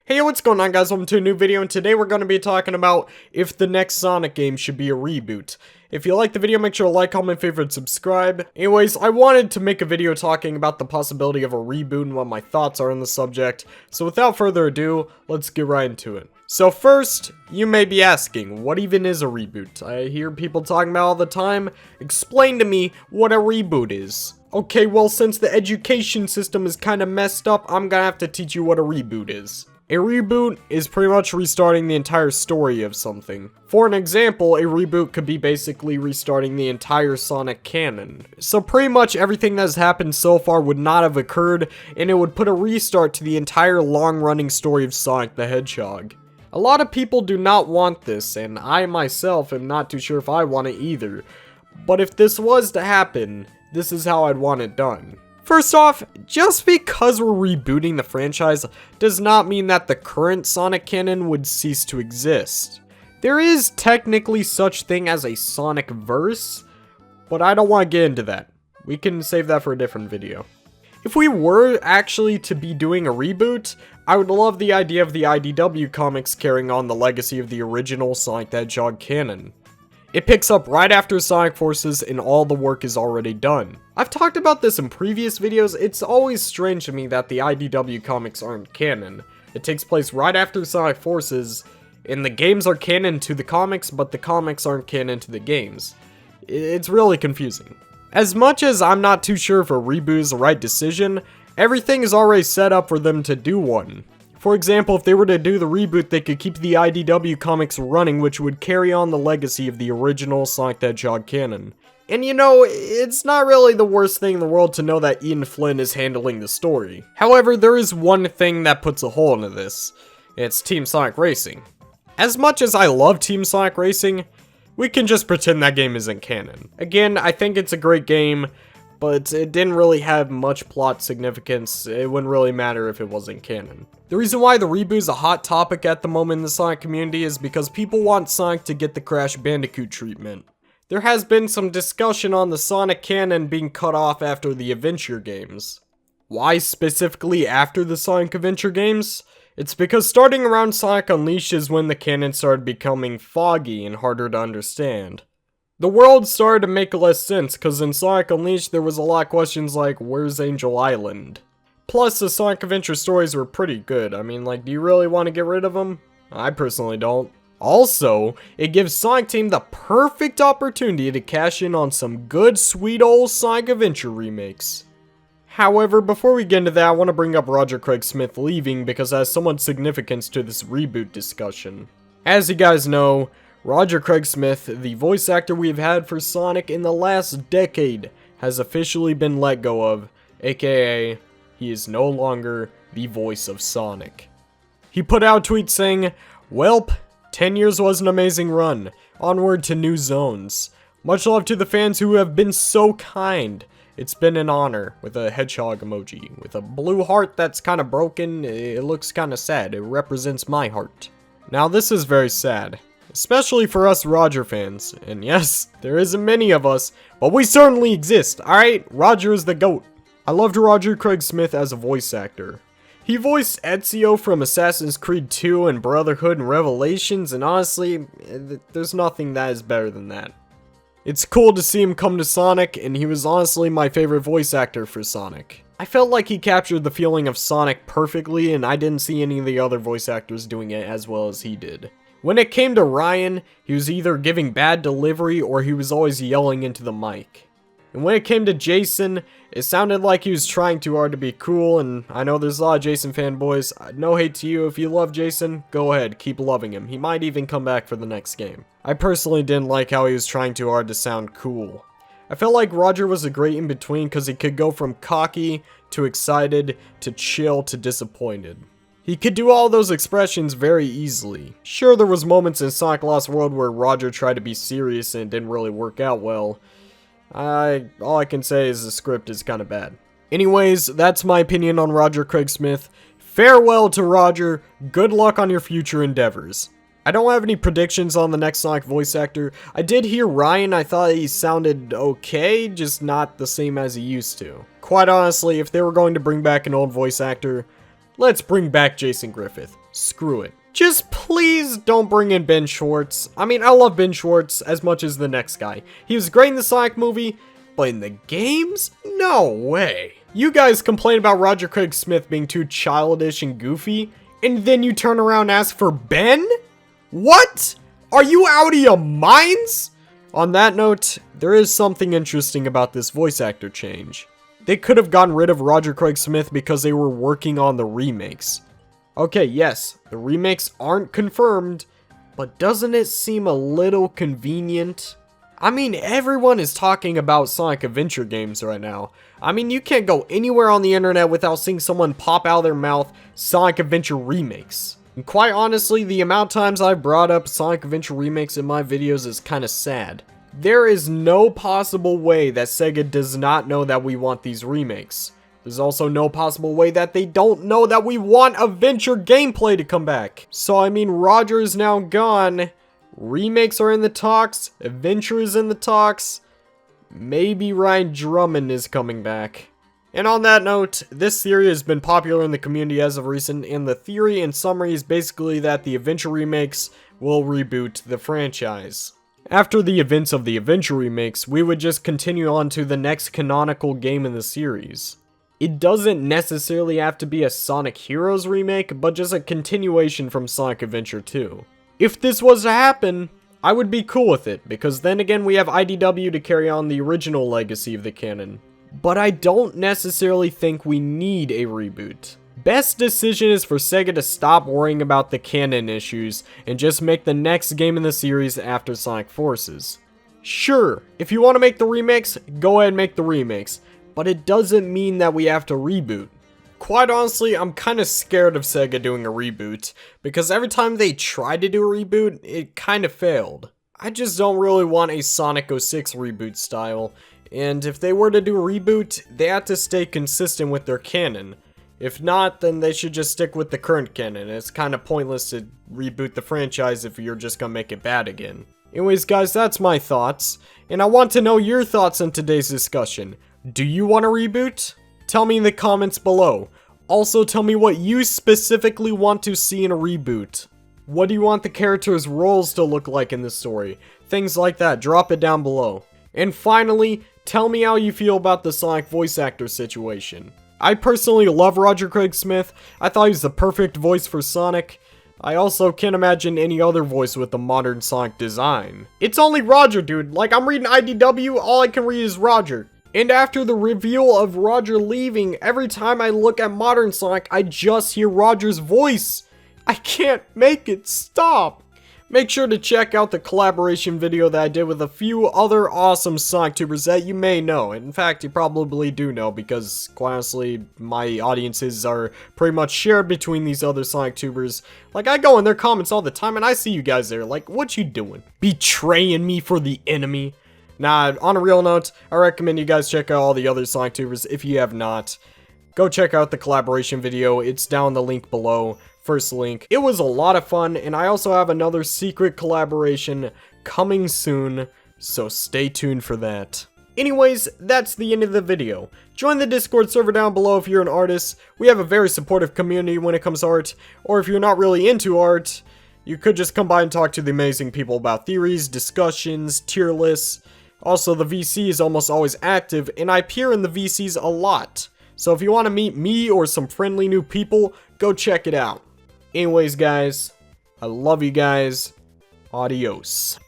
Hey, what's going on, guys? Welcome to a new video, and today we're going to be talking about if the next Sonic game should be a reboot. If you like the video, make sure to like, comment, favorite, subscribe. Anyways, I wanted to make a video talking about the possibility of a reboot and what my thoughts are on the subject, so without further ado, let's get right into it. So first, you may be asking, what even is a reboot? I hear people talking about it all the time. Explain to me what a reboot is. Okay, well, since the education system is kind of messed up, I'm gonna have to teach you what a reboot is. A reboot is pretty much restarting the entire story of something. For an example, a reboot could be basically restarting the entire Sonic canon. So pretty much everything that has happened so far would not have occurred, and it would put a restart to the entire long-running story of Sonic the Hedgehog. A lot of people do not want this, and I myself am not too sure if I want it either. But if this was to happen, this is how I'd want it done. First off, just because we're rebooting the franchise does not mean that the current Sonic canon would cease to exist. There is technically such thing as a Sonic verse, but I don't want to get into that. We can save that for a different video. If we were actually to be doing a reboot, I would love the idea of the IDW comics carrying on the legacy of the original Sonic the Hedgehog canon. It picks up right after Sonic Forces and all the work is already done. I've talked about this in previous videos. It's always strange to me that the IDW comics aren't canon. It takes place right after Sonic Forces, and the games are canon to the comics, but the comics aren't canon to the games. It's really confusing. As much as I'm not too sure if a reboot is the right decision, everything is already set up for them to do one. For example, if they were to do the reboot, they could keep the IDW comics running, which would carry on the legacy of the original Sonic the Hedgehog canon. And you know, it's not really the worst thing in the world to know that Ian Flynn is handling the story. However, there is one thing that puts a hole into this. It's Team Sonic Racing. As much as I love Team Sonic Racing, we can just pretend that game isn't canon. Again, I think it's a great game, but it didn't really have much plot significance. It wouldn't really matter if it wasn't canon. The reason why the reboot is a hot topic at the moment in the Sonic community is because people want Sonic to get the Crash Bandicoot treatment. There has been some discussion on the Sonic canon being cut off after the Adventure games. Why specifically after the Sonic Adventure games? It's because starting around Sonic Unleashed is when the canon started becoming foggy and harder to understand. The world started to make less sense, because in Sonic Unleashed there was a lot of questions like, where's Angel Island? Plus, the Sonic Adventure stories were pretty good. I mean, like, do you really want to get rid of them? I personally don't. Also, it gives Sonic Team the perfect opportunity to cash in on some good, sweet old Sonic Adventure remakes. However, before we get into that, I want to bring up Roger Craig Smith leaving because it has somewhat significance to this reboot discussion. As you guys know, Roger Craig Smith, the voice actor we've had for Sonic in the last decade, has officially been let go of, aka, he is no longer the voice of Sonic. He put out a tweet saying, "Welp, 10 years was an amazing run. Onward to new zones. Much love to the fans who have been so kind. It's been an honor," with a hedgehog emoji. With a blue heart that's kind of broken, it looks kind of sad. It represents my heart. Now this is very sad. Especially for us Roger fans. And yes, there isn't many of us, but we certainly exist, alright? Roger is the GOAT. I loved Roger Craig Smith as a voice actor. He voiced Ezio from Assassin's Creed 2 and Brotherhood and Revelations, and honestly, there's nothing that is better than that. It's cool to see him come to Sonic, and he was honestly my favorite voice actor for Sonic. I felt like he captured the feeling of Sonic perfectly, and I didn't see any of the other voice actors doing it as well as he did. When it came to Ryan, he was either giving bad delivery or he was always yelling into the mic. And when it came to Jason, it sounded like he was trying too hard to be cool, and I know there's a lot of Jason fanboys. No hate to you. If you love Jason, go ahead, keep loving him. He might even come back for the next game. I personally didn't like how he was trying too hard to sound cool. I felt like Roger was a great in-between because he could go from cocky to excited to chill to disappointed. He could do all those expressions very easily. Sure, there was moments in Sonic Lost World where Roger tried to be serious and it didn't really work out well. All I can say is the script is kind of bad. Anyways, that's my opinion on Roger Craig Smith. Farewell to Roger. Good luck on your future endeavors. I don't have any predictions on the next Sonic voice actor. I did hear Ryan. I thought he sounded okay, just not the same as he used to. Quite honestly, if they were going to bring back an old voice actor, let's bring back Jason Griffith. screw it. Just please don't bring in Ben Schwartz. I mean, I love Ben Schwartz as much as the next guy. He was great in the Sonic movie, but in the games? No way. You guys complain about Roger Craig Smith being too childish and goofy, and then you turn around and ask for Ben? What? Are you out of your minds? On that note, there is something interesting about this voice actor change. They could have gotten rid of Roger Craig Smith because they were working on the remakes. Okay, yes, the remakes aren't confirmed, but doesn't it seem a little convenient? I mean, everyone is talking about Sonic Adventure games right now. I mean, you can't go anywhere on the internet without seeing someone pop out of their mouth Sonic Adventure remakes. And quite honestly, the amount of times I've brought up Sonic Adventure remakes in my videos is kind of sad. There is no possible way that Sega does not know that we want these remakes. There's also no possible way that they don't know that we want adventure gameplay to come back. So I mean, Roger is now gone. Remakes are in the talks. Adventure is in the talks. Maybe Ryan Drummond is coming back. And on that note, this theory has been popular in the community as of recent, and the theory in summary is basically that the Adventure remakes will reboot the franchise. After the events of the Adventure remakes, we would just continue on to the next canonical game in the series. It doesn't necessarily have to be a Sonic Heroes remake, but just a continuation from Sonic Adventure 2. If this was to happen, I would be cool with it, because then again we have IDW to carry on the original legacy of the canon. But I don't necessarily think we need a reboot. Best decision is for Sega to stop worrying about the canon issues and just make the next game in the series after Sonic Forces. Sure, if you want to make the remakes, go ahead and make the remakes, but it doesn't mean that we have to reboot. Quite honestly, I'm kind of scared of Sega doing a reboot, because every time they try to do a reboot, it kind of failed. I just don't really want a Sonic 06 reboot style, and if they were to do a reboot, they have to stay consistent with their canon. If not, then they should just stick with the current canon. It's kind of pointless to reboot the franchise if you're just gonna make it bad again. Anyways guys, that's my thoughts, and I want to know your thoughts on today's discussion. Do you want a reboot? Tell me in the comments below. Also, tell me what you specifically want to see in a reboot. What do you want the characters' roles to look like in the story? Things like that, drop it down below. And finally, tell me how you feel about the Sonic voice actor situation. I personally love Roger Craig Smith. I thought he was the perfect voice for Sonic. I also can't imagine any other voice with a modern Sonic design. It's only Roger, dude. Like, I'm reading IDW, all I can read is Roger. And after the reveal of Roger leaving, every time I look at modern Sonic, I just hear Roger's voice. I can't make it stop. Make sure to check out the collaboration video that I did with a few other awesome Sonic tubers that you may know. In fact, you probably do know, because quite honestly, my audiences are pretty much shared between these other Sonic tubers. Like, I go in their comments all the time and I see you guys there. Like, what you doing? Betraying me for the enemy? Nah, on a real note, I recommend you guys check out all the other Sonic tubers if you have not. Go check out the collaboration video, it's down the link below, first link. It was a lot of fun, and I also have another secret collaboration coming soon, so stay tuned for that. Anyways, that's the end of the video. Join the Discord server down below if you're an artist. We have a very supportive community when it comes to art, or if you're not really into art, you could just come by and talk to the amazing people about theories, discussions, tier lists. Also, the VC is almost always active, and I appear in the VCs a lot. So if you want to meet me or some friendly new people, go check it out. Anyways, guys, I love you guys. Adios.